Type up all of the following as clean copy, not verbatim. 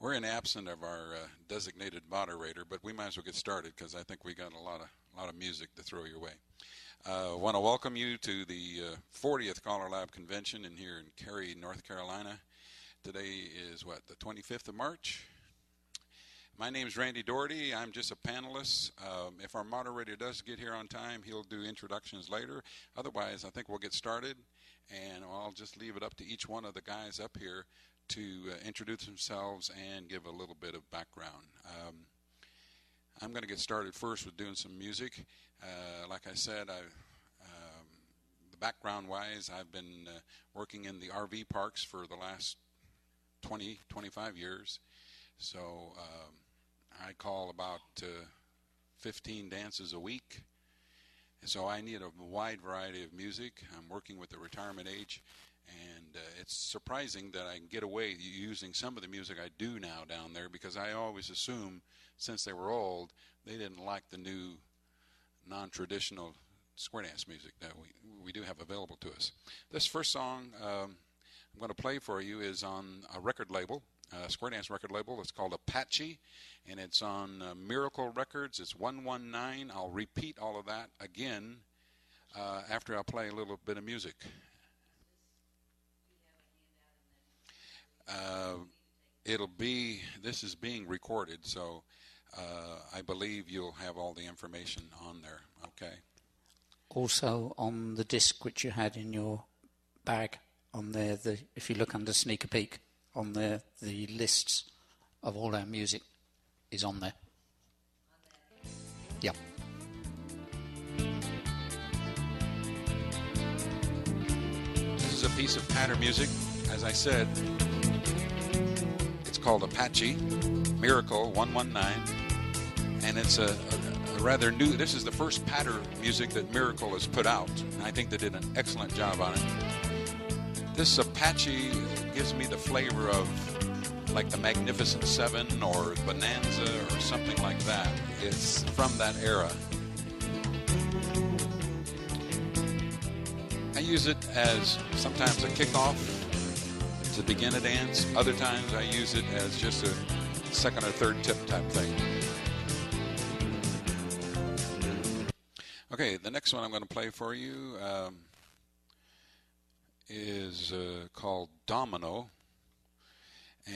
We're in absent of our designated moderator, but we might as well get started because I think we got a lot of music to throw your way. I want to welcome you to the 40th CALLERLAB convention here in Cary, North Carolina. Today is, the 25th of March? My name is Randy Dougherty. I'm just a panelist. If our moderator does get here on time, he'll do introductions later. Otherwise, I think we'll get started, and I'll just leave it up to each one of the guys up here to introduce themselves and give a little bit of background. I'm going to get started first with doing some music. Like I said, the background-wise, I've been working in the RV parks for the last 25 years. So I call about 15 dances a week. So I need a wide variety of music. I'm working with the retirement age. And it's surprising that I can get away using some of the music I do now down there, because I always assume, since they were old, they didn't like the new non-traditional square dance music that we do have available to us. This first song I'm going to play for you is on a record label, a square dance record label. It's called Apache, and it's on Miracle Records. It's 119. I'll repeat all of that again after I play a little bit of music. This is being recorded, so I believe you'll have all the information on there, okay? Also on the disc which you had in your bag on there, if you look under Sneak a Peek, on there, the lists of all our music is on there. Yeah. This is a piece of pattern music, as I said. It's called Apache, Miracle 119, and it's a rather new, this is the first pattern music that Miracle has put out, and I think they did an excellent job on it. This Apache gives me the flavor of like the Magnificent Seven or Bonanza or something like that. It's from that era. I use it as sometimes a kickoff to begin a dance. Other times I use it as just a second or third tip type thing. Okay, the next one I'm going to play for you is called Domino.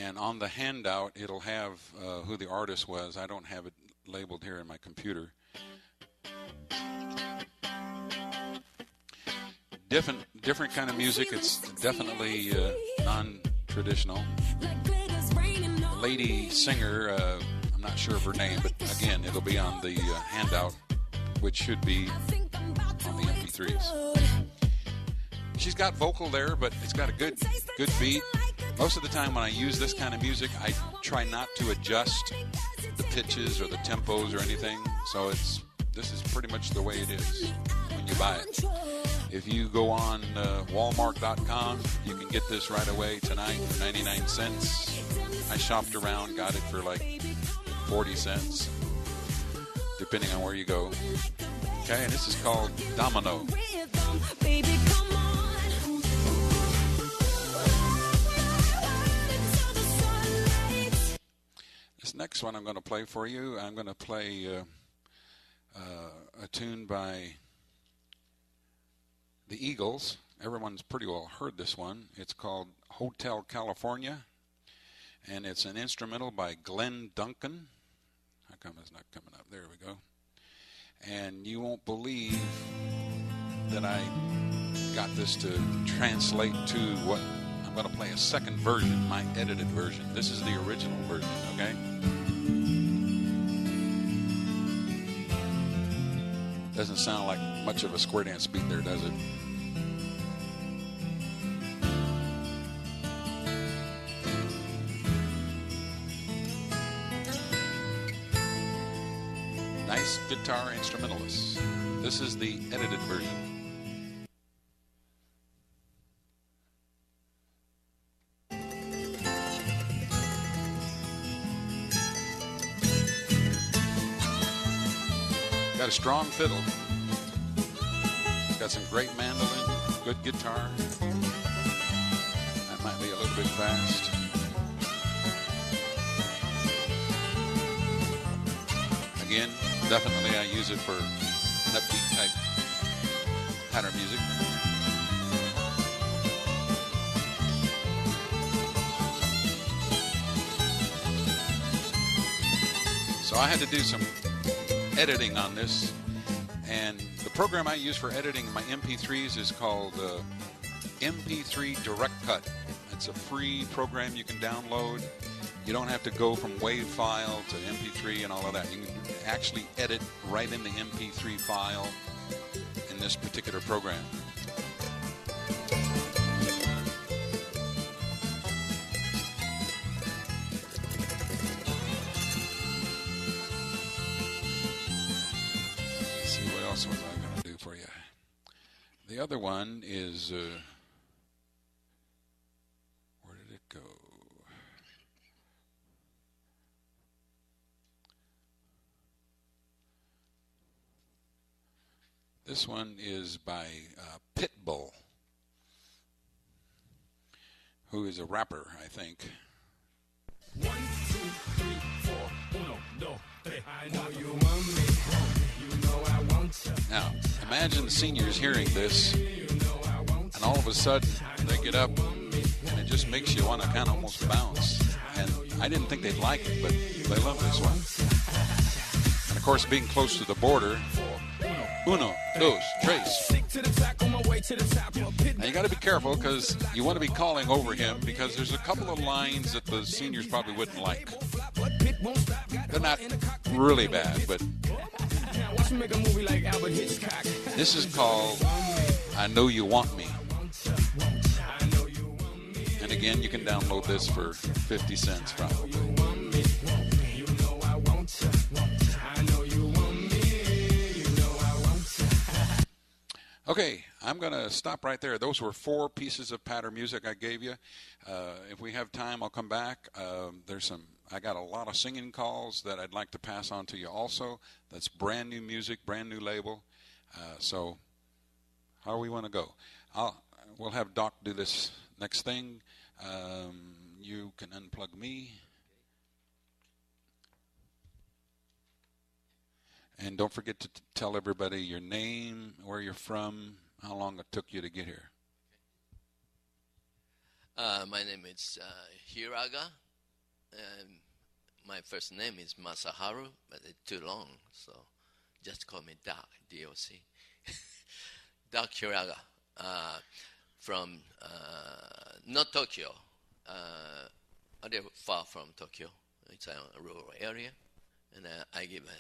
And on the handout, it'll have who the artist was. I don't have it labeled here in my computer. Different kind of music. It's definitely non-traditional. The lady singer, I'm not sure of her name, but again, it'll be on the handout, which should be on the MP3s. She's got vocal there, but it's got a good beat. Most of the time when I use this kind of music, I try not to adjust the pitches or the tempos or anything. So this is pretty much the way it is when you buy it. If you go on Walmart.com, you can get this right away tonight for 99 cents. I shopped around, got it for like 40 cents, depending on where you go. Okay, and this is called Domino. This next one I'm going to play for you, I'm going to play a tune by the Eagles. Everyone's pretty well heard this one. It's called Hotel California, and it's an instrumental by Glenn Duncan. How come it's not coming up? There we go. And you won't believe that I got this to translate to what I'm going to play a second version, my edited version. This is the original version, okay? Doesn't sound like much of a square dance beat there, does it? Nice guitar instrumentalist. This is the edited version. Got a strong fiddle. Got some great mandolin, good guitar. That might be a little bit fast. again, definitely I use it for an upbeat type pattern music. So I had to do some editing on this, and the program I use for editing my MP3s is called MP3 Direct Cut. It's a free program you can download. You don't have to go from WAV file to MP3 and all of that. You can actually edit right in the MP3 file in this particular program. Let's see, what else was I going to do for you? The other one is... where did it go? This one is by Pitbull, who is a rapper, I think. 1, 2, 3, 4, 1, 2, 3. I know you want me. You know I want you. Now, imagine the seniors hearing this, and all of a sudden they get up, and it just makes you want to kind of almost bounce. And I didn't think they'd like it, but they love this one. And of course, being close to the border, 1, 2, 3. Now you got to be careful because you want to be calling over him because there's a couple of lines that the seniors probably wouldn't like. They're not really bad, but this is called I Know You Want Me. And again, you can download this for 50 cents probably. Okay, I'm going to stop right there. Those were 4 pieces of pattern music I gave you. If we have time, I'll come back. I got a lot of singing calls that I'd like to pass on to you also. That's brand new music, brand new label. So how do we want to go? We'll have Doc do this next thing. You can unplug me. And don't forget to tell everybody your name, where you're from, how long it took you to get here. My name is Hiraga. My first name is Masaharu, but it's too long, so just call me Doc, D-O-C. Doc Hiraga, from not Tokyo, a little far from Tokyo. It's a rural area, and I give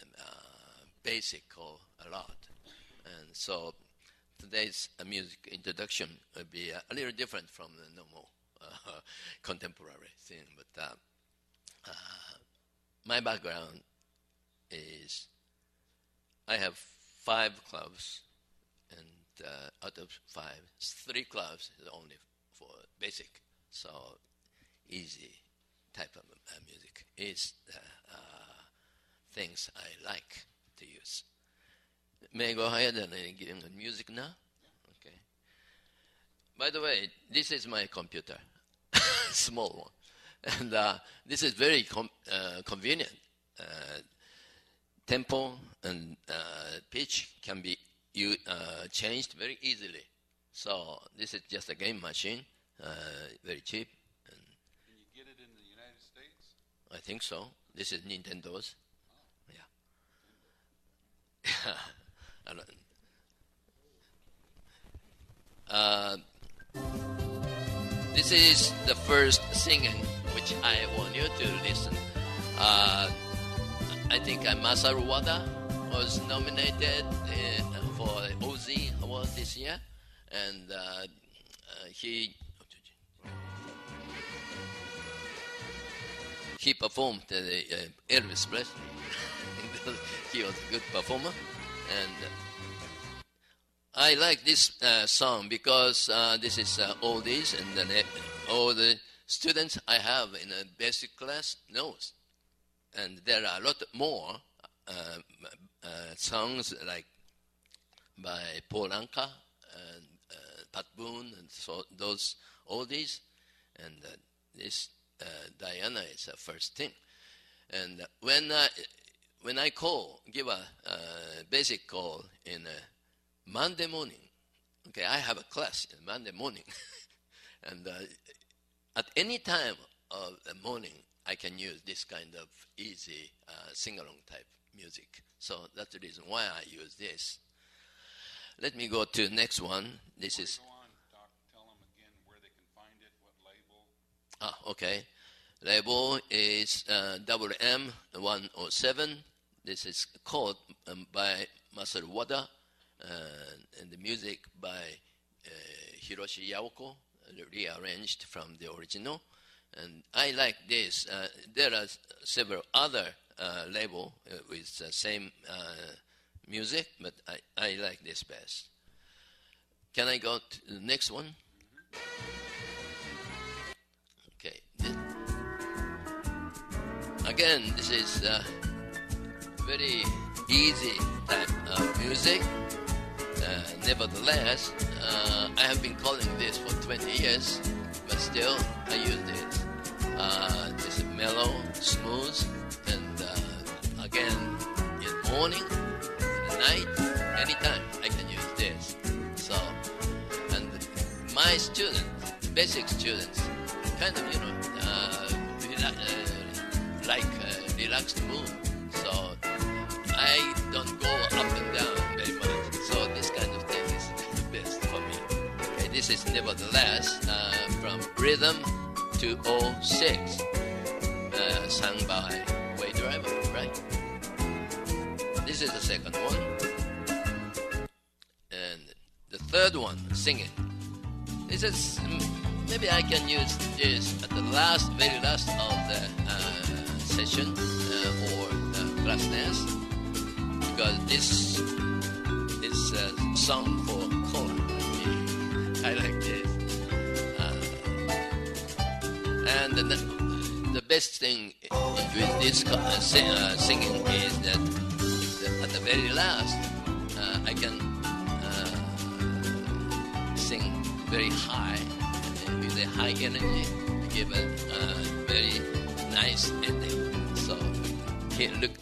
basic call a lot. And so today's music introduction will be a little different from the normal contemporary thing, but my background is I have 5 clubs, and out of 5, 3 clubs is only for basic, so easy type of music is things I like to use. May I go ahead and give him the music now? Okay. By the way, this is my computer, small one, and this is very convenient. Tempo and pitch can be changed very easily. So this is just a game machine, very cheap. And can you get it in the United States? I think so. This is Nintendo's. This is the first singing which I want you to listen. I think Masaharu was nominated for the OZ award this year, and he performed Elvis Presley. He was a good performer, and I like this song because this is oldies, and all the students I have in a basic class knows. And there are a lot more songs like by Paul Anka and Pat Boone, and so those oldies, and this Diana is the first thing. And when when I give a basic call in Monday morning, okay, I have a class in Monday morning, and at any time of the morning, I can use this kind of easy sing-along type music. So that's the reason why I use this. Let me go to the next one. This is. Go on, Doc. Tell them again where they can find it, what label. Okay. Label is WM107. This is called by Masaharu Wada, and the music by Hiroshi Yaoko, rearranged from the original. And I like this. There are several other labels with the same music, but I like this best. Can I go to the next one? Okay. Again, this is very easy type of music. Nevertheless, I have been calling this for 20 years, but still I use this. This is mellow, smooth, and again, in morning, in night, anytime I can use this. So, and my students, basic students, kind of, like relaxed mood. So I don't go up and down very much. So this kind of thing is best for me. Okay, this is Nevertheless from Rhythm 206, sung by Way Driver, right? This is the second one. And the third one, Singing. This is, maybe I can use this at the very last of the session or class dance, because this is a song for choir. I like this. And the best thing with this singing is that at the very last, I can sing very high with a high energy to give a very nice ending. So here, look.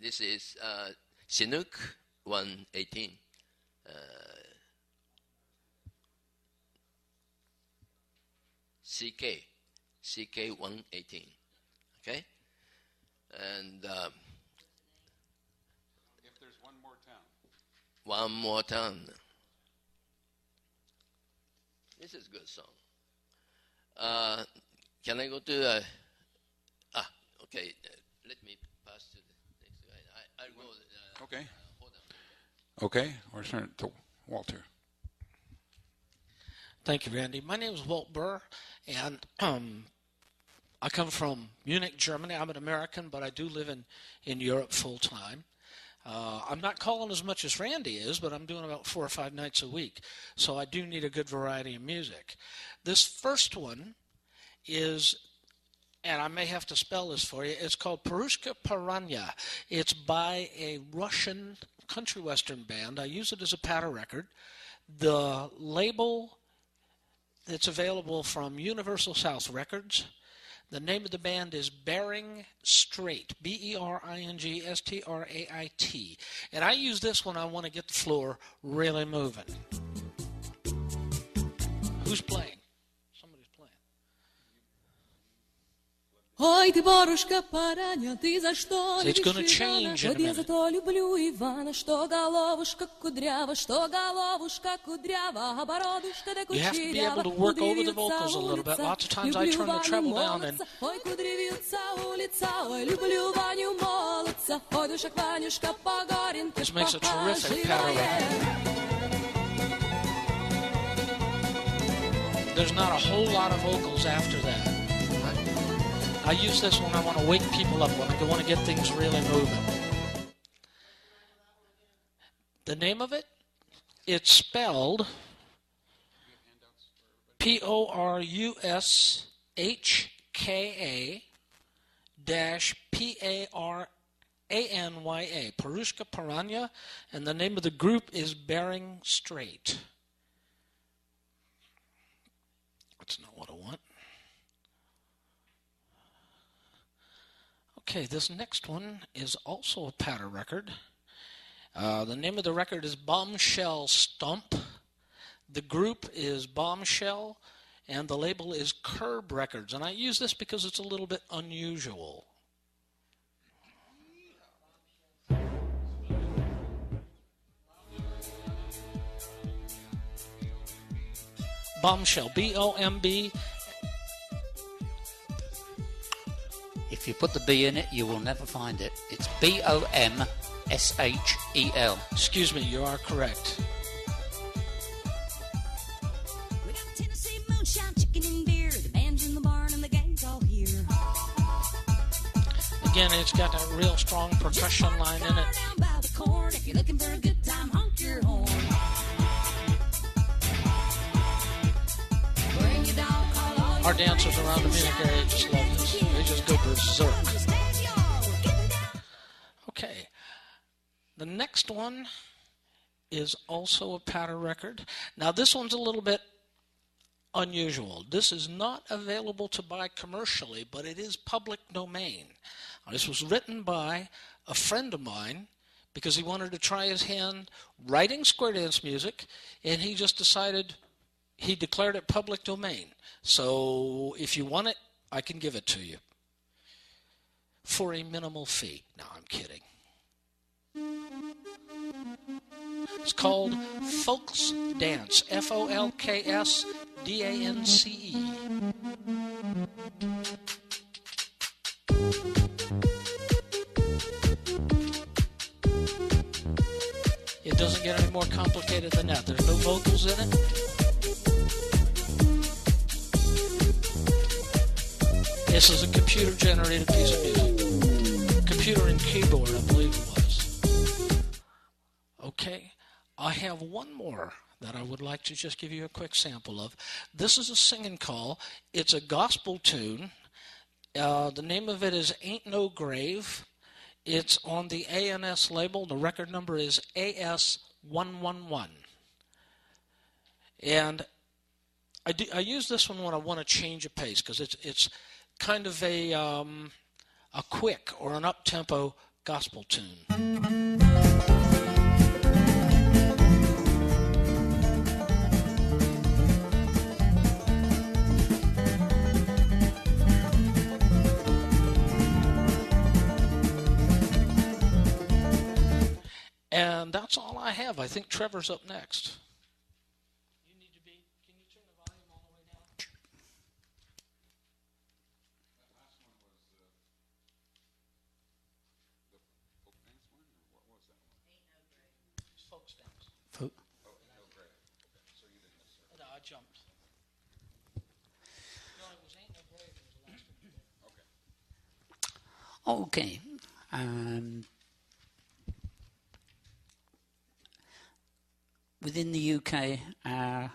This is Chinook 118. CK 118. Okay? And If there's one more town. one more town. This is a good song. Can I go to okay, let me pass to the next guy. I'll go. Okay. Hold on. Okay, we're turning to Walter. Thank you, Randy. My name is Walt Burr, and I come from Munich, Germany. I'm an American, but I do live in Europe full-time. I'm not calling as much as Randy is, but I'm doing about 4 or 5 nights a week, so I do need a good variety of music. This first one is, and I may have to spell this for you, it's called Perushka Paranya. It's by a Russian country western band. I use it as a patter record. The label that's available from Universal South Records. The name of the band is Bering Strait, Beringstrait. And I use this when I want to get the floor really moving. Who's playing? Somebody's playing. Ой, ты, Борушка, Параня, ты за что So it's любишь gonna change in a Ивана? Вот я minute. за то люблю Ивана, что головушка кудрява, а бородушка да You have to be able кучерява. to work over the Кудрявица vocals a little bit. улица, Lots of times I люблю turn the Ваню treble down and молодца. Ой, кудрявица улица, ой, люблю Ваню молодца. Ой, душек Ванюшка по горенке, this makes a по terrific patter record. There's not a whole lot of vocals after that. I use this when I want to wake people up, when I want to get things really moving. The name of it, it's spelled P-O-R-U-S-H-K-A-P-A-R-A-N-Y-A, Perushka Paranya, and the name of the group is Bering Strait. That's not what I want. Okay, this next one is also a patter record. The name of the record is Bombshell Stomp. The group is Bombshell, and the label is Curb Records. And I use this because it's a little bit unusual. Bombshell, B-O-M-B. If you put the B in it, you will never find it. It's B-O-M-S-H-E-L. Excuse me, you are correct. We got Tennessee moonshine, chicken and beer. The band's in the barn and the gang's all here. Again, it's got that real strong percussion line in it. Down by the corn. If you're looking for a good time, honk your horn. Bring your dog, call all your Our dancers around the Munich area just love this. They just go berserk. Okay. The next one is also a patter record. Now this one's a little bit unusual. This is not available to buy commercially, but it is public domain. This was written by a friend of mine because he wanted to try his hand writing square dance music, and he just decided he declared it public domain. So if you want it, I can give it to you for a minimal fee. No, I'm kidding. It's called Folks Dance, F-O-L-K-S-D-A-N-C-E. It doesn't get any more complicated than that. There's no vocals in it. This is a computer-generated piece of music. Computer and keyboard, I believe it was. Okay, I have one more that I would like to just give you a quick sample of. This is a singing call. It's a gospel tune. The name of it is Ain't No Grave. It's on the ANS label. The record number is AS111. And I use this one when I want to change a pace because it's kind of a quick or an up-tempo gospel tune. And that's all I have. I think Trevor's up next. You need to be. Can you turn the volume all the way down? That last one was the folk dance one, or what was that one? Ain't no grave. It's folks dance. Oh, Ain't No Grave. Okay, so you didn't necessarily. No, I jumped. No, it was Ain't No Grave. It was the last one. Okay. Within the UK, our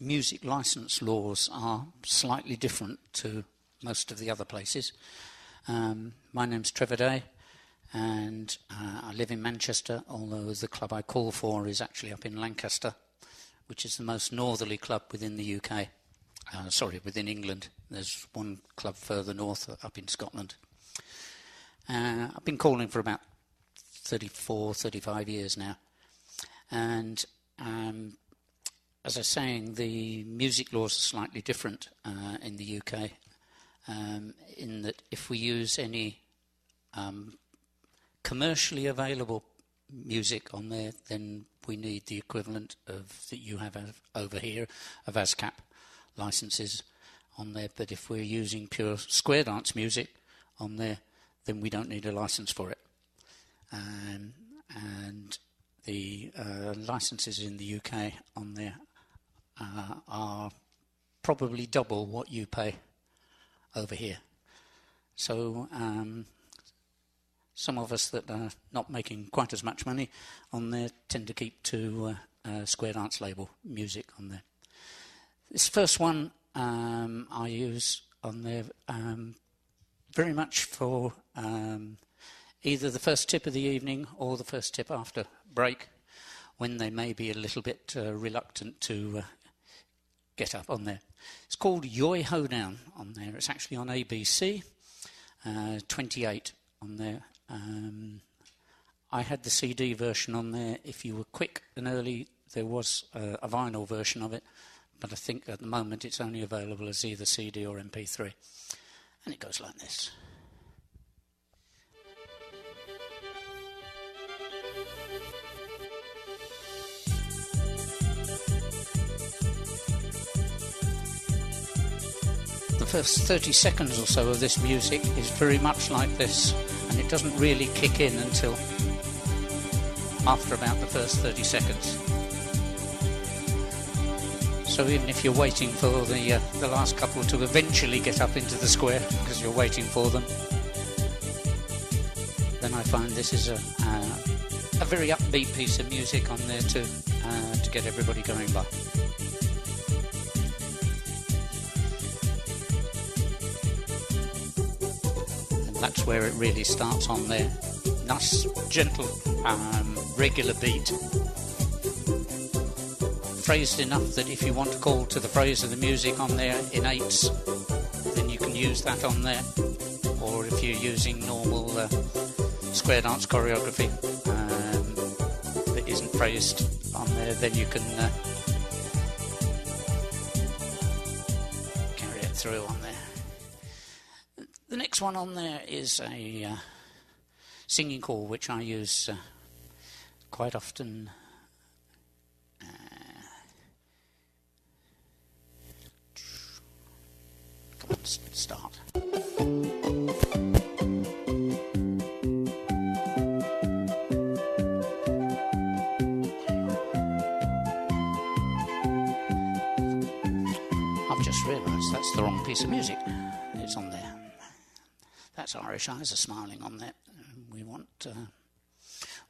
music license laws are slightly different to most of the other places. My name's Trevor Day, and I live in Manchester, although the club I call for is actually up in Lancaster, which is the most northerly club within the UK. Within England. There's one club further north, up in Scotland. I've been calling for about 35 years now. And as I was saying, the music laws are slightly different in the UK, in that if we use any commercially available music on there, then we need the equivalent of that you have over here of ASCAP licenses on there. But if we're using pure square dance music on there, then we don't need a license for it. And the licenses in the UK on there are probably double what you pay over here. So some of us that are not making quite as much money on there tend to keep to square dance label music on there. This first one I use on there very much for either the first tip of the evening or the first tip after break, when they may be a little bit reluctant to get up on there. It's called Yoi Hoedown on there. It's actually on ABC 28 on there. I had the CD version on there. If you were quick and early, there was a vinyl version of it, but I think at the moment it's only available as either CD or MP3. And it goes like this. The first 30 seconds or so of this music is very much like this, and it doesn't really kick in until after about the first 30 seconds. So even if you're waiting for the last couple to eventually get up into the square because you're waiting for them, then I find this is a very upbeat piece of music on there to get everybody going by. And that's where it really starts on there. Nice, gentle, regular beat. Phrased enough that if you want to call to the phrase of the music on there in eighths, then you can use that on there. Or if you're using normal square dance choreography that isn't phrased on there, then you can carry it through on there. The next one on there is a singing call, which I use quite often. Come on, start. I've just realised that's the wrong piece of music. It's on there. That's Irish Eyes Are Smiling on there. We want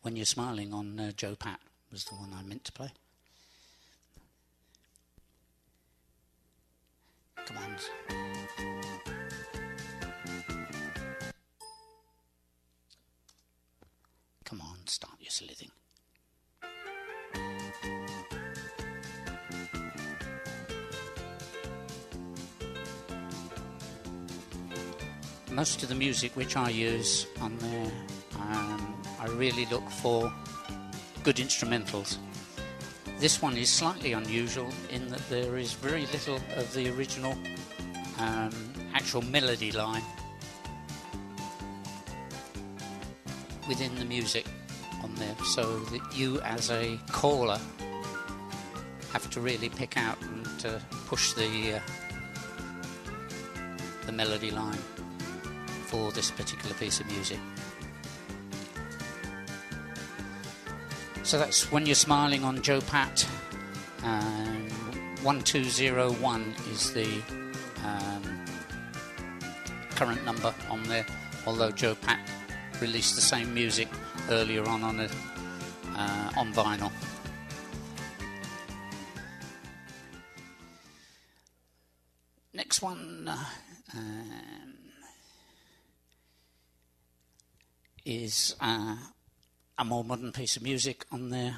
When You're Smiling on Joe Pat was the one I meant to play. Come on. Come on, start your silly thing. Most of the music which I use on there, I really look for good instrumentals. This one is slightly unusual in that there is very little of the original actual melody line within the music on there, so that you as a caller have to really pick out and push the melody line for this particular piece of music. So that's When You're Smiling on Joe Pat. 1201 is the current number on there, although Joe Pat released the same music earlier on vinyl. Next one is a more modern piece of music on there.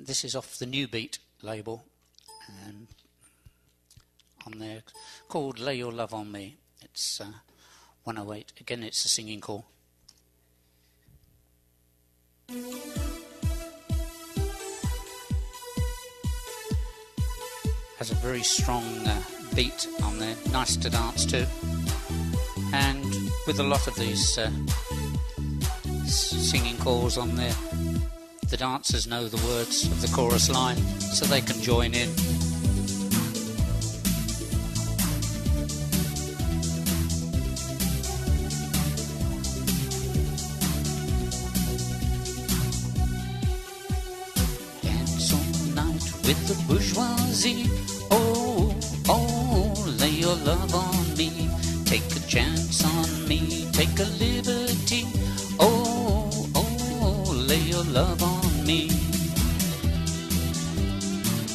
This is off the New Beat label on there, called Lay Your Love on Me. It's 108. Again, it's a singing call. Has a very strong beat on there, nice to dance to. And with a lot of these singing calls on there, the dancers know the words of the chorus line, so they can join in. Dance all night with the bourgeoisie. Oh, oh, lay your love on me. Take a chance on me. Take a liberty. Oh, oh, lay your love on me.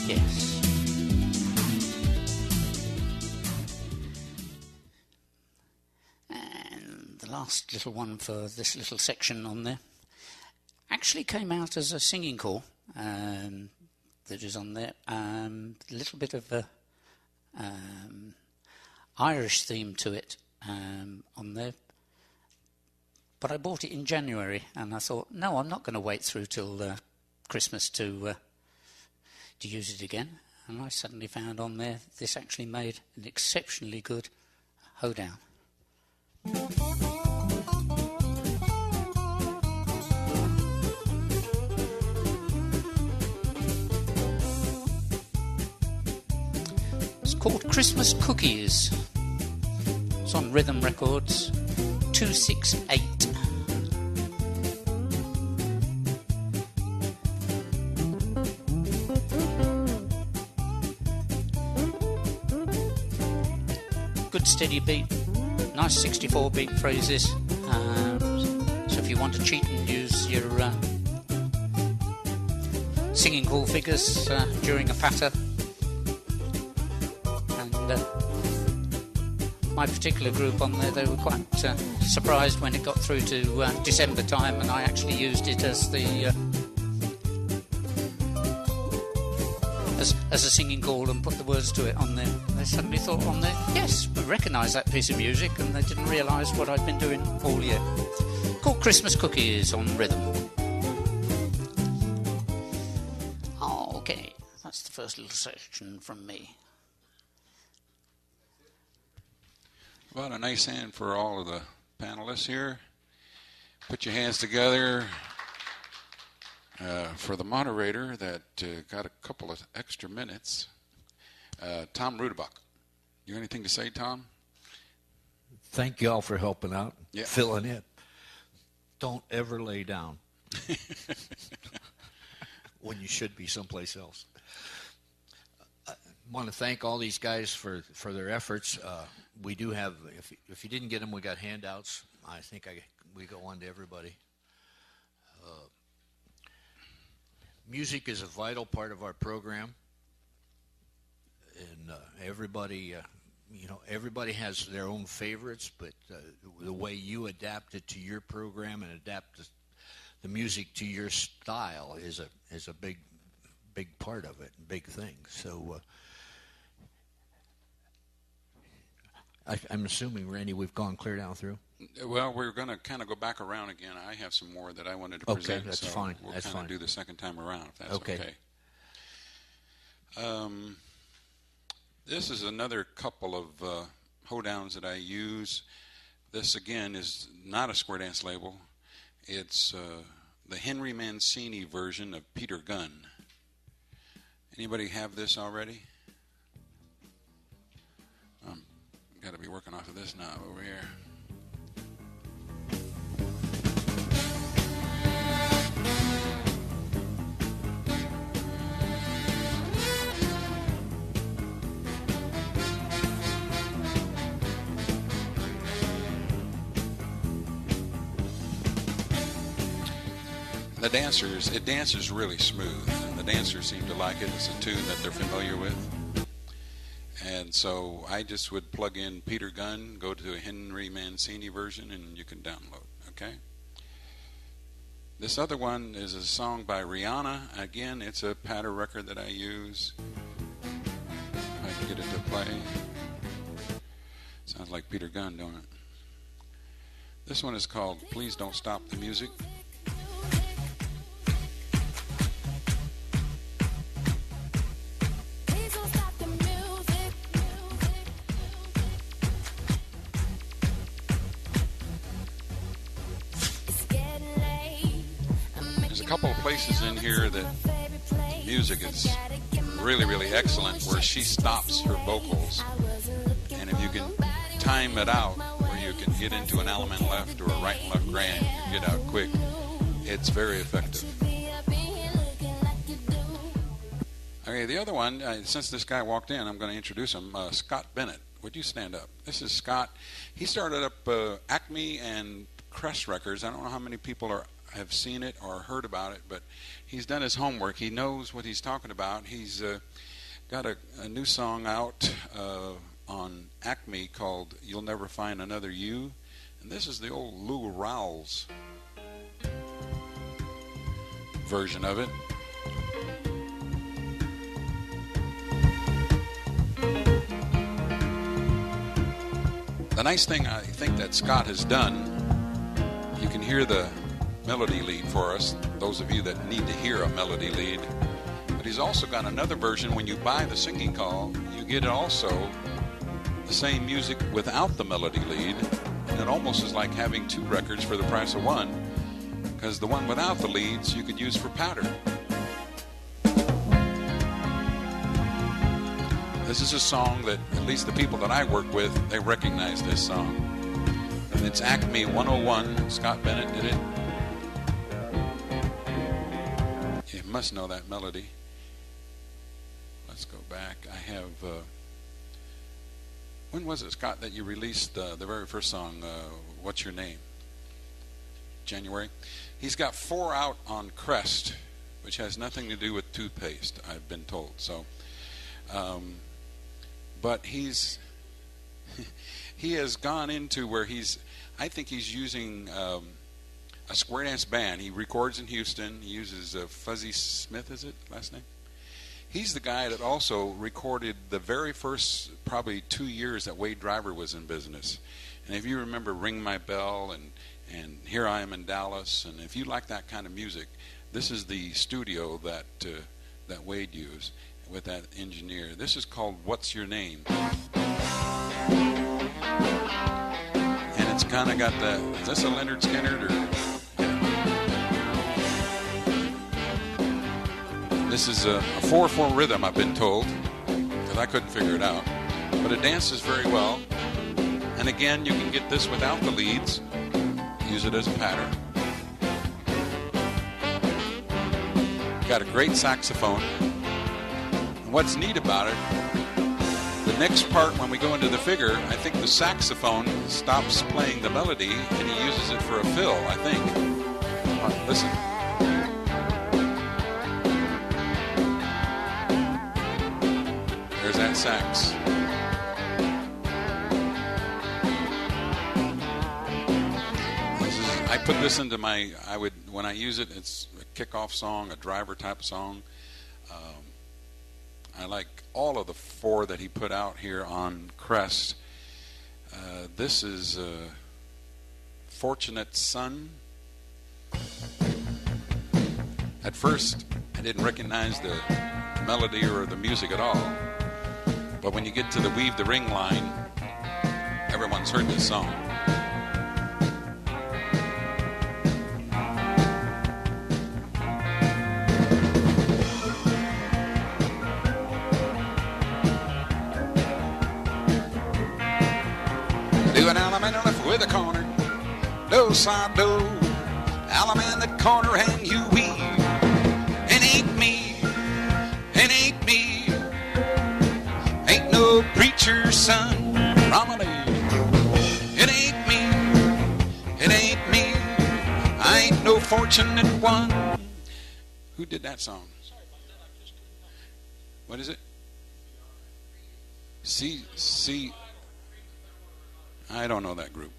Yes. And the last little one for this little section on there actually came out as a singing call that is on there. A little bit of a Irish theme to it on there. But I bought it in January, and I thought, no, I'm not going to wait through till Christmas to use it again. And I suddenly found on there this actually made an exceptionally good hoedown. It's called Christmas Cookies. It's on Rhythm Records 268. Good steady beat, nice 64 beat phrases. So if you want to cheat and use your singing call figures during a patter, and my particular group on there, they were quite surprised when it got through to December time, and I actually used it as the as a singing call and put the words to it on there. They suddenly thought on there, yes, we recognise that piece of music, and they didn't realise what I'd been doing all year. Called Christmas Cookies on Rhythm. Okay, that's the first little section from me. Well, a nice hand for all of the panelists here. Put your hands together for the moderator that got a couple of extra minutes. Tom Rudebock. You got anything to say, Tom? Thank you all for helping out, Yeah. filling in. Don't ever lay down when you should be someplace else. I want to thank all these guys for their efforts. We do have, if you didn't get them, we got handouts. I think we go on to everybody. Music is a vital part of our program, and everybody, everybody has their own favorites, but the way you adapt it to your program and adapt the music to your style is a big part of it, big thing. So I'm assuming, Randy, we've gone clear down through. Well, we're going to kind of go back around again. I have some more that I wanted to present. Okay, that's so fine. We'll That's kind of fine. do the second time around, if that's Okay. This is another couple of hoedowns that I use. This, again, is not a square dance label. It's the Henry Mancini version of Peter Gunn. Anybody have this already? Got to be working off of this now over here. The dancers, it dances really smooth, and the dancers seem to like it. It's a tune that they're familiar with. And so I just would plug in Peter Gunn, go to a Henry Mancini version, and you can download, okay? This other one is a song by Rihanna. Again, it's a patter record that I use. If I can get it to play. Sounds like Peter Gunn, don't it? This one is called Please Don't Stop the Music. There's a couple of places in here that music is really, really excellent where she stops her vocals. And if you can time it out where you can get into an element left or a right and left grand, you can get out quick, it's very effective. Okay, the other one, since this guy walked in, I'm going to introduce him. Scott Bennett. Would you stand up? This is Scott. He started up Acme and Crest Records. I don't know how many people have seen it or heard about it, but he's done his homework. He knows what he's talking about. He's got a new song out on Acme called You'll Never Find Another You. And this is the old Lou Rawls version of it. The nice thing I think that Scott has done, You can hear the melody lead for us, those of you that need to hear a melody lead. But he's also got another version. When you buy the singing call, you get also the same music without the melody lead. And it almost is like having two records for the price of one, because the one without the leads you could use for pattern. This is a song that at least the people that I work with, they recognize this song. And it's Acme 101. Scott Bennett did it. You must know that melody. Let's go back. I have... when was it, Scott, that you released the very first song, What's Your Name? January? He's got 4 out on Crest, which has nothing to do with toothpaste, I've been told. So, but he has gone into where I think he's using a square dance band. He records in Houston. He uses Fuzzy Smith, is it, last name? He's the guy that also recorded the very first probably 2 years that Wade Driver was in business. And if you remember Ring My Bell and Here I Am in Dallas, and if you like that kind of music, this is the studio that Wade used with that engineer. This is called What's Your Name? And it's kind of got that, is this a Leonard Skinner or... This is a 4/4 rhythm, I've been told, because I couldn't figure it out. But it dances very well. And again, you can get this without the leads. Use it as a pattern. Got a great saxophone. And what's neat about it, the next part when we go into the figure, I think the saxophone stops playing the melody and he uses it for a fill, I think. Listen. There's that sax. I put this into my, when I use it, it's a kickoff song, a driver type song. I like all of the 4 that he put out here on Crest. This is Fortunate Son. At first, I didn't recognize the melody or the music at all. But when you get to the Weave the Ring line, everyone's heard this song. Do an element left with a corner, do side do, element that corner and you weave. It ain't me, it ain't me, ain't no preacher's son, Raleigh. It ain't me, I ain't no fortunate one. Who did that song? What is it? C. I don't know that group.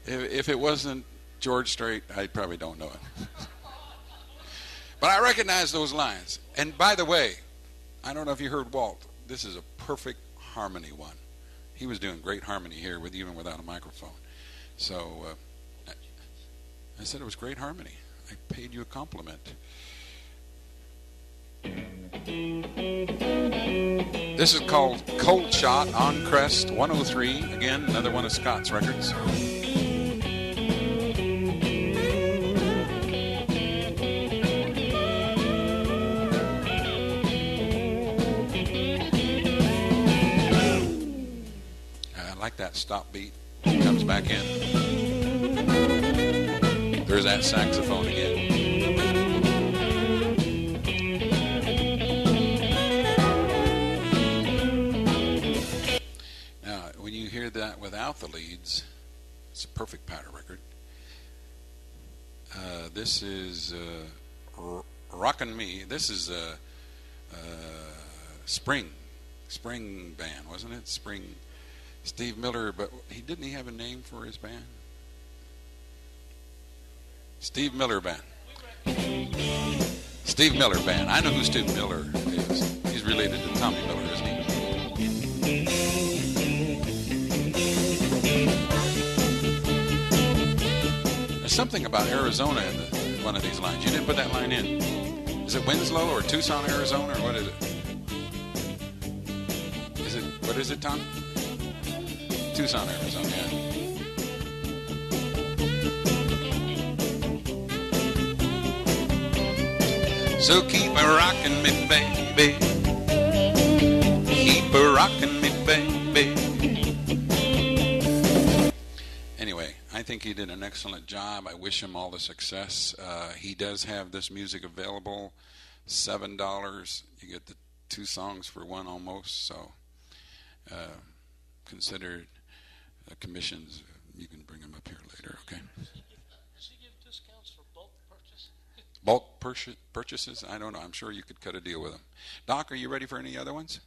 If it wasn't George Strait, I probably don't know it. But I recognize those lines. And by the way, I don't know if you heard Walt. This is a perfect harmony one. He was doing great harmony here, even without a microphone. So I said it was great harmony. I paid you a compliment. This is called Cold Shot on Crest 103. Again, another one of Scott's records. I like that stop beat. It comes back in. There's that saxophone again. That without the leads, it's a perfect pattern record. This is Rockin' Me. This is Spring Band, wasn't it? Spring. Steve Miller, but didn't he have a name for his band? Steve Miller Band. Steve Miller Band. I know who Steve Miller is. He's related to Tommy Miller, isn't he? something about Arizona in one of these lines. You didn't put that line in. Is it Winslow or Tucson, Arizona, or what is it? What is it, Tom? Tucson, Arizona, yeah. So keep a-rockin' me, baby. Keep a-rockin' me, baby. Anyway, I think he did an excellent job. I wish him all the success. He does have this music available, $7. You get the 2 songs for $1 almost, so consider commissions. You can bring them up here later, okay? Does he give discounts for bulk purchase? Bulk purchases? I don't know. I'm sure you could cut a deal with them. Doc, are you ready for any other ones?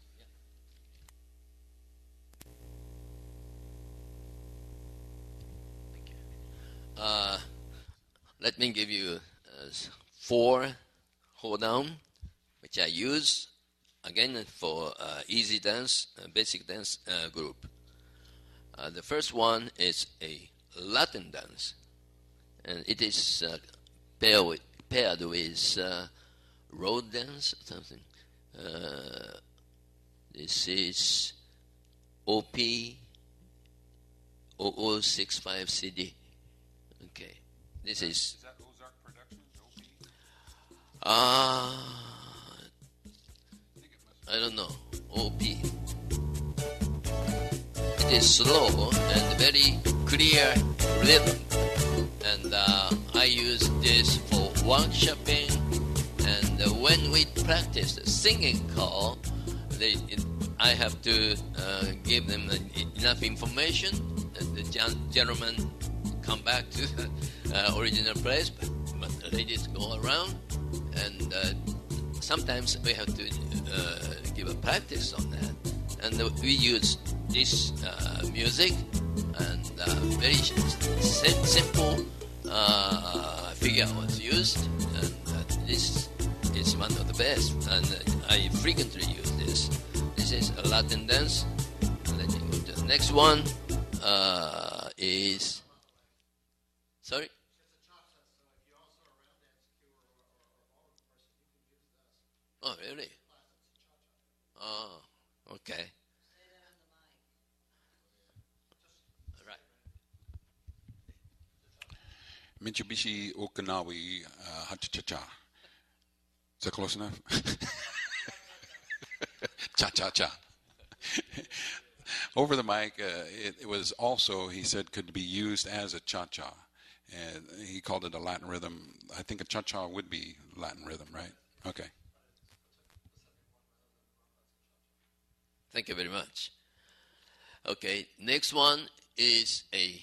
Let me give you 4 hold down, which I use again for easy dance, basic dance group. The first one is a Latin dance, and it is paired with road dance or something. This is OP 0065 CD. Okay, this is that Ozark Productions, OP? I don't know, OP. It is slow and very clear rhythm, and I use this for workshopping, and when we practice the singing call, I have to give them enough information, and the gentleman come back to the original place, but the ladies go around, and sometimes we have to give a practice on that. And we use this music, and very simple figure was used, and this is one of the best, and I frequently use this. This is a Latin dance. Let me go to the next one. Is sorry? Oh, really? Oh, okay. All right. Mitsubishi Okinawa Ha-cha-cha-cha. Is that close enough? Cha-cha-cha. Over the mic, it was also, he said, could be used as a cha-cha. And he called it a Latin rhythm. I think a cha-cha would be Latin rhythm, right? Okay. Thank you very much. Okay, next one is a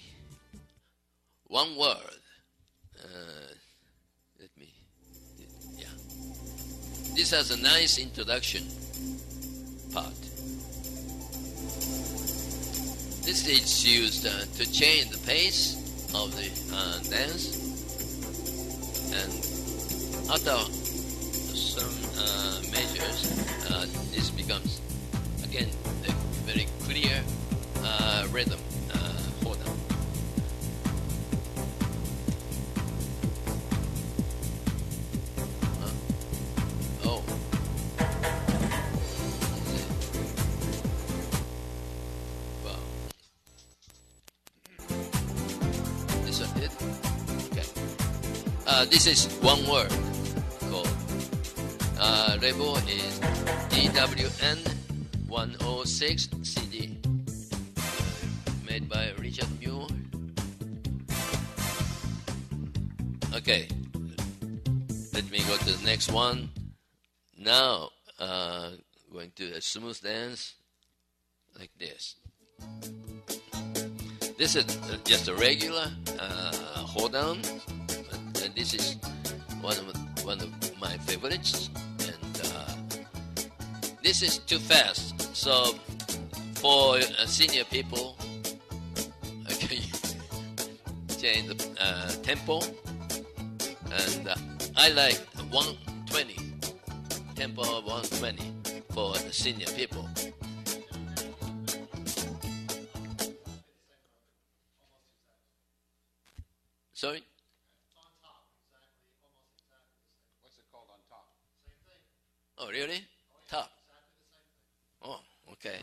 one word. Yeah. This has a nice introduction part. This is used to change the pace of the dance, and after some measures, this becomes again a very clear rhythm. Hold on. Oh. Wow. This one did? Okay. This is one word called label is DWN 106 CD, made by Richard Muir. Okay, let me go to the next one. Now, going to a smooth dance like this. This is just a regular hold down, and this is one of my favorites. This is too fast, so for senior people, I can change the tempo, and I like 120, tempo of 120 for the senior people. Sorry? Oh, really? Top. Oh, okay.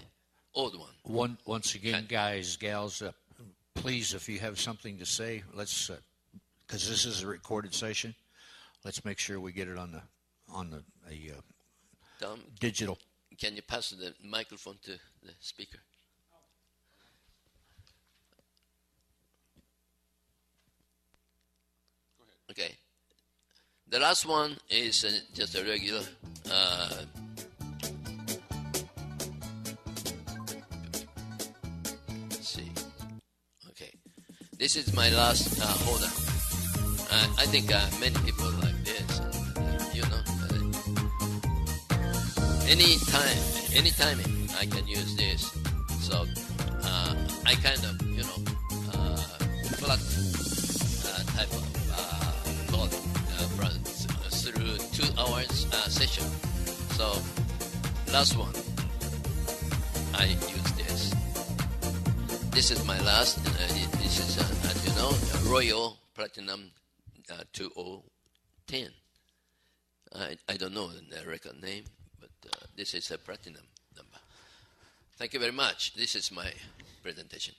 Old one. Once again, guys, gals, please, if you have something to say, let's, because this is a recorded session, let's make sure we get it on the Tom, digital. can you pass the microphone to the speaker? Okay. The last one is just a regular. Let's see. Okay. This is my last hold on. I think many people like this. You know. Anytime I can use this. So I kind of, flat type of code through 2 hours session. So last one, I use this. This is my last. This is, as you know, Royal Platinum 2010. I don't know the record name, but this is a platinum number. Thank you very much. This is my presentation.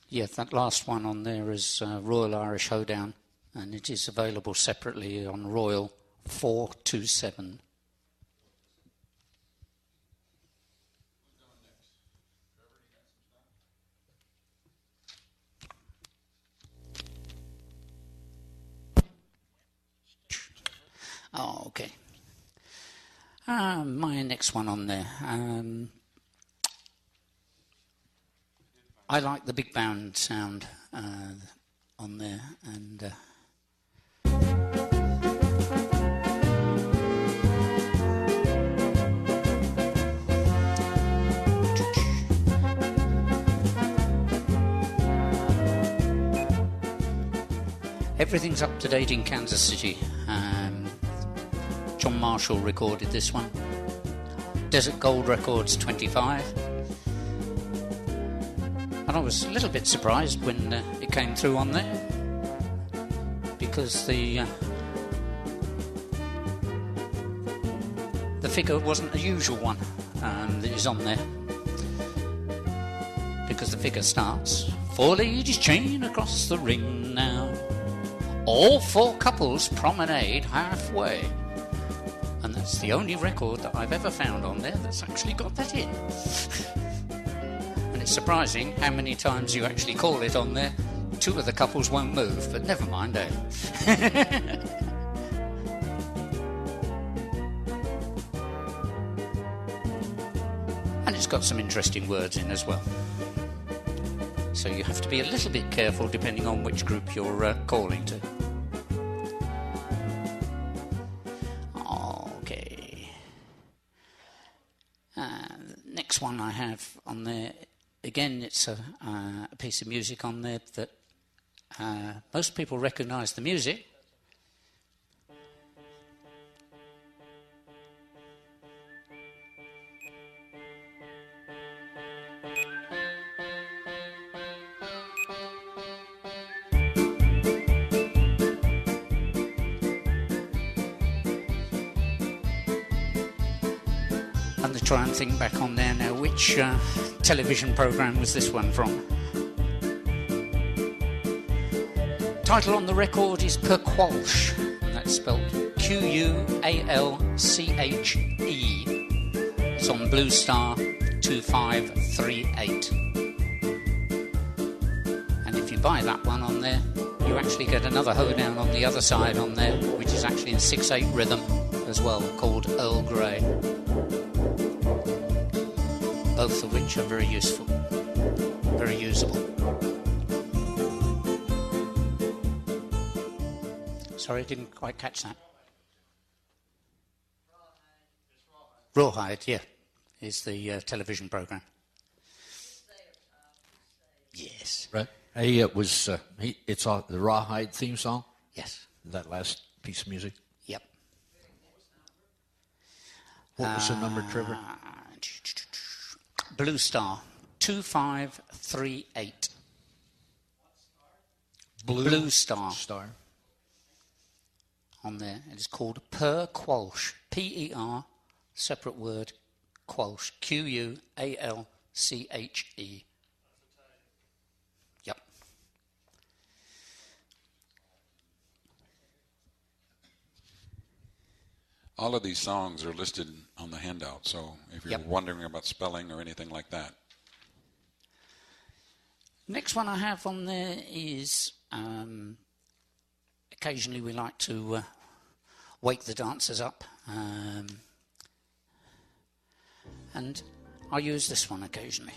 Yeah, that last one on there is Royal Irish Hoedown, and it is available separately on Royal 427. Oh, okay. My next one on there. I like the big band sound on there, and everything's up to date in Kansas City. John Marshall recorded this one. Desert Gold Records 25. And I was a little bit surprised when it came through on there, because the figure wasn't the usual one that is on there. Because the figure starts, 4 ladies chain across the ring now. All 4 couples promenade halfway. And that's the only record that I've ever found on there that's actually got that in. And it's surprising how many times you actually call it on there. 2 of the couples won't move, but never mind, eh? And it's got some interesting words in as well. So you have to be a little bit careful depending on which group you're calling to. Next one I have on there, again, it's a piece of music on there that most people recognise the music. Try and think back on there now, which television programme was this one from? Title on the record is Perqualche, and that's spelled Q-U-A-L-C-H-E. It's on Blue Star 2538. And if you buy that one on there, you actually get another hoedown on the other side on there, which is actually in 6/8 rhythm as well, called Earl Grey. Both of which are very useful, very usable. Sorry, I didn't quite catch that. Rawhide, yeah, is the television programme. Yes. Right. Hey, it was. It's the Rawhide theme song. Yes. That last piece of music. Yep. What was the number, Trevor? Blue Star 2538. Blue Star. on there. It is called Per Qualsh. P-E-R, separate word, Qualsh. Q-U-A-L-C-H-E. Yep. All of these songs are listed on the handout, so if you're wondering about spelling or anything like that. Next one I have on there is occasionally we like to wake the dancers up, and I use this one occasionally.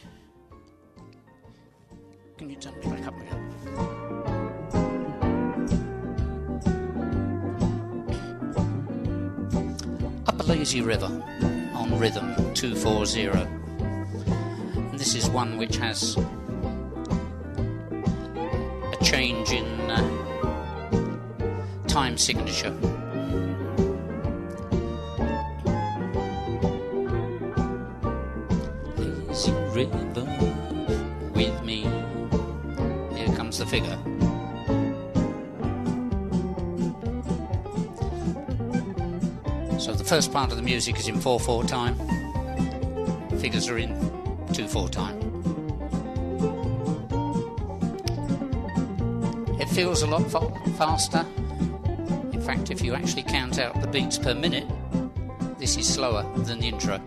Can you turn me back up again? Up a Lazy River on Rhythm 240. And this is one which has a change in time signature. Lazy river with me. Here comes the figure. So the first part of the music is in 4/4 time. Figures are in 2/4 time. It feels a lot faster. In fact, if you actually count out the beats per minute, this is slower than the intro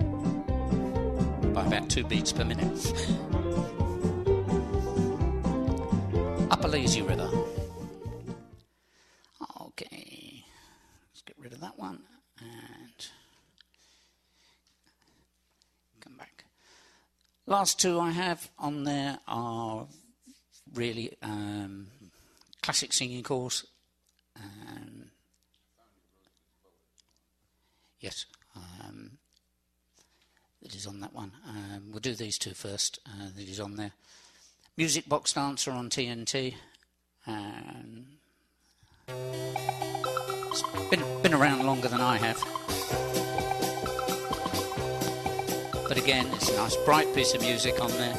by about 2 beats per minute. Up a Lazy River. Okay, let's get rid of that one and come back. Last two I have on there are really classic singing course. Yes, it is on that one. We'll do these two first. That is on there. Music Box Dancer on TNT. It's been around longer than I have. But again, it's a nice bright piece of music on there.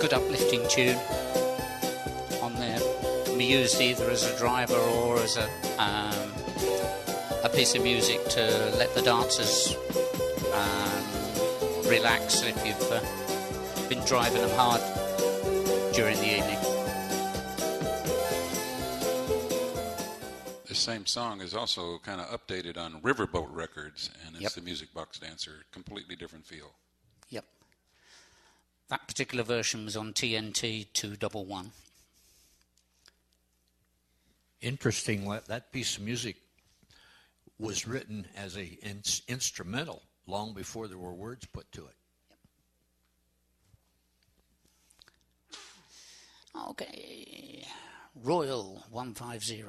Good uplifting tune on there. Can be used either as a driver or as a piece of music to let the dancers relax if you've been driving them hard during the evening. This same song is also kind of updated on Riverboat Records, and it's the Music Box Dancer. Completely different feel. Yep. That particular version was on TNT 211. Interesting, that piece of music was written as a instrumental long before there were words put to it. Okay, Royal 150.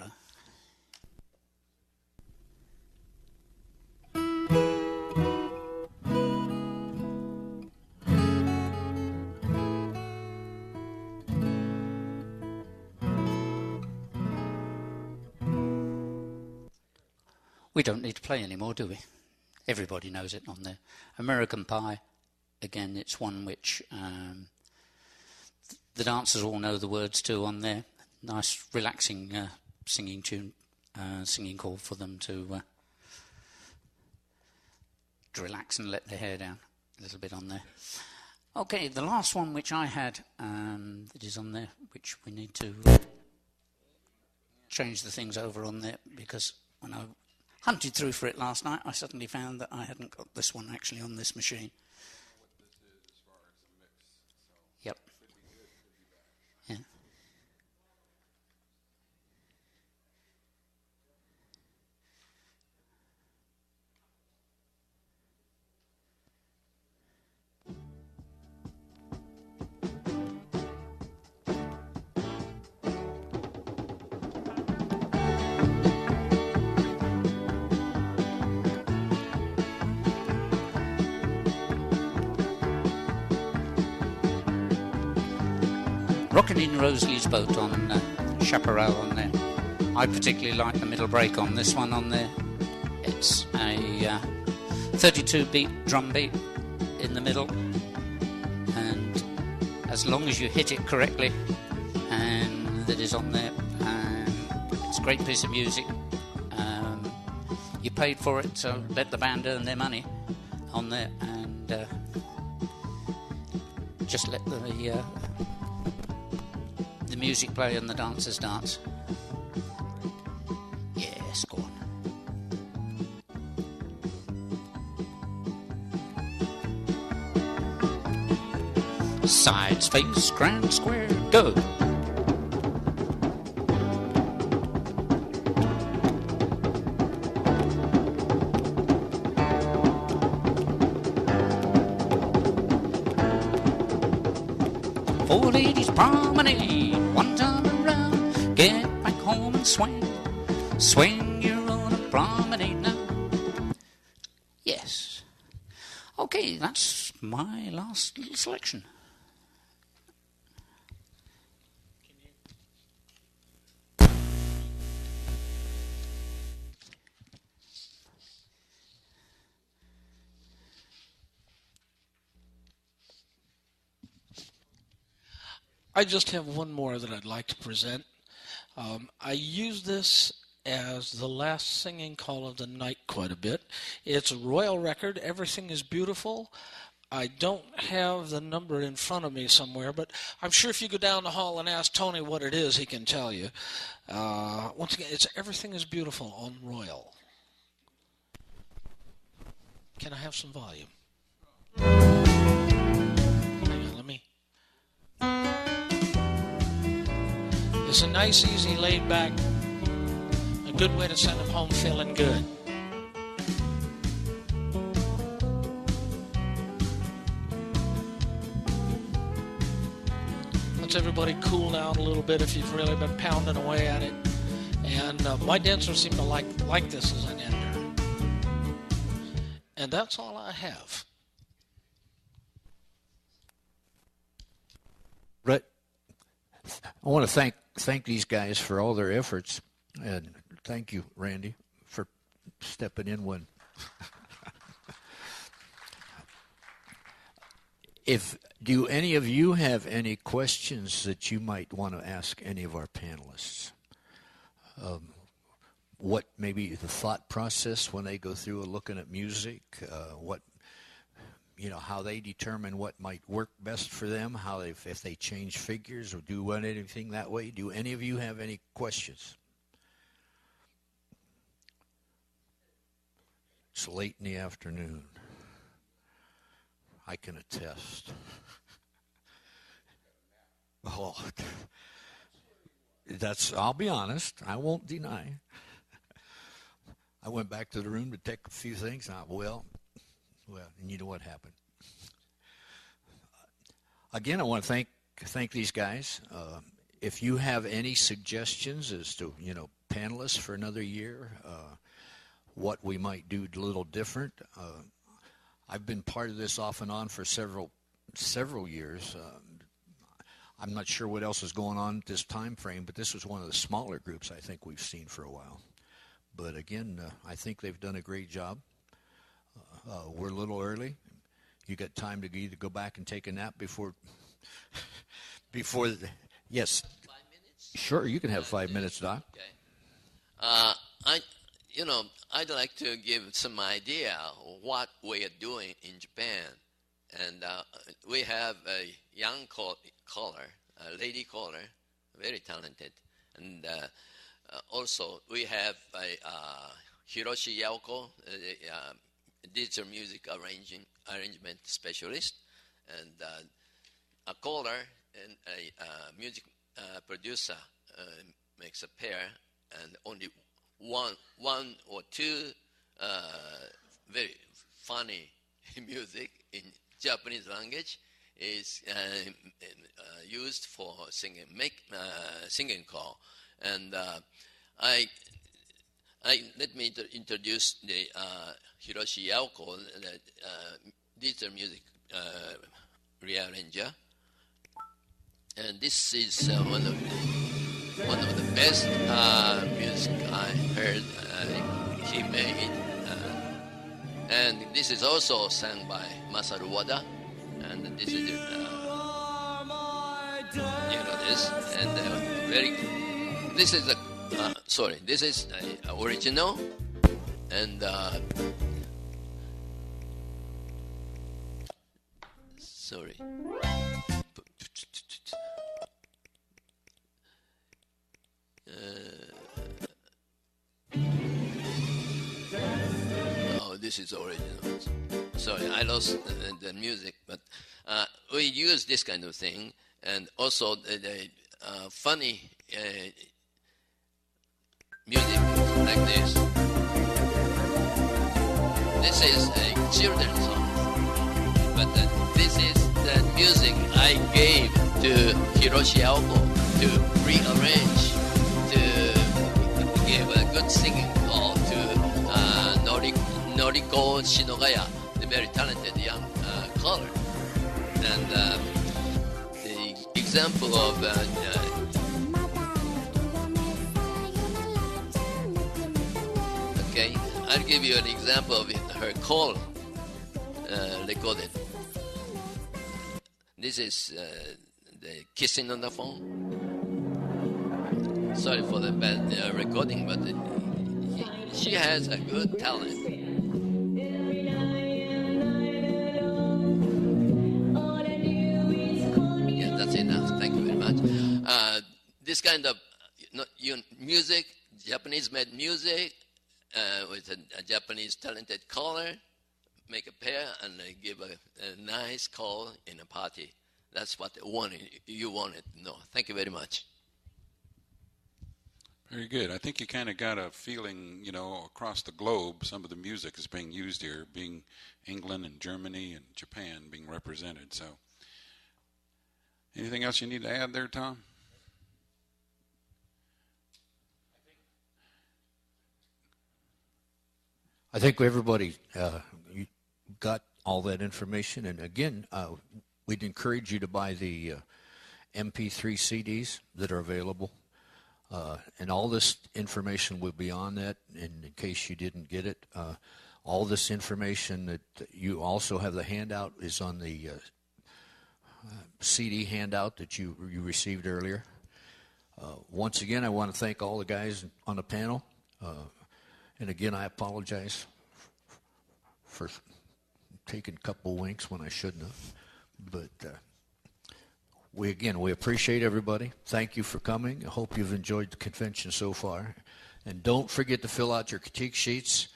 We don't need to play anymore, do we? Everybody knows it on there. American Pie, again, it's one which the dancers all know the words to on there. Nice, relaxing singing tune, singing call for them to relax and let their hair down a little bit on there. Okay, the last one which I had that is on there, which we need to change the things over on there, because when I hunted through for it last night, I suddenly found that I hadn't got this one actually on this machine. Yep. Yeah. Rockin' in Rosalie's Boat on Chaparral on there. I particularly like the middle break on this one on there. It's a 32 beat drum beat in the middle, and as long as you hit it correctly, and that is on there, It's a great piece of music. You paid for it, so let the band earn their money on there, and just let the music play and the dancers dance. Yes, go on. Sides, face, grand, square, go. Four ladies promenade, one time around, get back home and swing. Swing, you're on a promenade now. Yes. Okay, that's my last little selection. I just have one more that I'd like to present. I use this as the last singing call of the night quite a bit. It's a Royal record. Everything is beautiful. I don't have the number in front of me somewhere, but I'm sure if you go down the hall and ask Tony what it is, he can tell you. Once again, it's Everything is Beautiful on Royal. Can I have some volume? Hang on, let me... It's a nice, easy, laid back, a good way to send them home feeling good. Lets everybody cool down a little bit if you've really been pounding away at it. And my dancers seem to like this as an ender. And that's all I have. Brett, I want to thank these guys for all their efforts, and thank you, Randy, for stepping in when. Do any of you have any questions that you might want to ask any of our panelists? What maybe the thought process when they go through looking at music, how they determine what might work best for them, if they change figures or do anything that way. Do any of you have any questions? It's late in the afternoon. I can attest. Oh, I'll be honest. I won't deny. I went back to the room to take a few things. And you know what happened. Again, I want to thank these guys. If you have any suggestions as to panelists for another year, what we might do a little different. I've been part of this off and on for several years. I'm not sure what else is going on at this time frame, but this was one of the smaller groups I think we've seen for a while. But again, I think they've done a great job. We're a little early. You got time to either go back and take a nap before yes. 5 minutes? Sure, you can have 5 minutes, Doc. Okay. I'd like to give some idea of what we are doing in Japan. And we have a young caller, a lady caller, very talented. And also we have a Hiroshi Yaoko, digital music arrangement specialist, and a caller and a music producer makes a pair, and only one or two very funny music in Japanese language is used for singing call. And let me introduce the Hiroshi Yaoko, the digital music rearranger. And this is one of the best music I heard he made. And this is also sung by Masaharu Wada. And this is this. And this is a sorry, this is original, and sorry. No, this is original. Sorry, I lost the music, but we use this kind of thing, and also the funny music like this. This is a children's song, but this is the music I gave to Hiroshi Aoko to rearrange, to give a good singing call to Noriko Shinogaya, the very talented young caller. And the example of okay, I'll give you an example of her call recorded. This is the kissing on the phone. Sorry for the bad recording, but she has a good talent. Yeah, that's enough. Thank you very much. This kind of music, Japanese-made music, with a Japanese talented caller, make a pair and give a nice call in a party. That's what you wanted to know. Thank you very much. Very good. I think you kind of got a feeling, across the globe, some of the music is being used here, being England and Germany and Japan being represented. So, anything else you need to add there, Tom? I think everybody you got all that information. And again, we'd encourage you to buy the MP3 CDs that are available. And all this information will be on that, and in case you didn't get it. All this information that you also have, the handout is on the CD handout that you received earlier. Once again, I want to thank all the guys on the panel. And again, I apologize for taking a couple winks when I shouldn't have. But we appreciate everybody. Thank you for coming. I hope you've enjoyed the convention so far. And don't forget to fill out your critique sheets.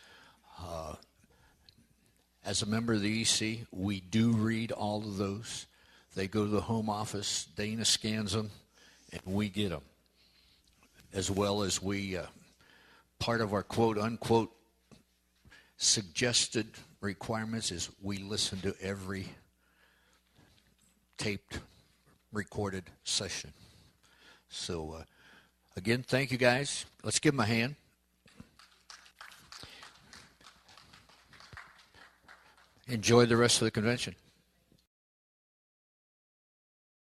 As a member of the EC, we do read all of those. They go to the home office. Dana scans them, and we get them. As well as we, part of our quote-unquote suggested requirements is we listen to every taped, recorded session. So, again, thank you guys. Let's give them a hand. Enjoy the rest of the convention.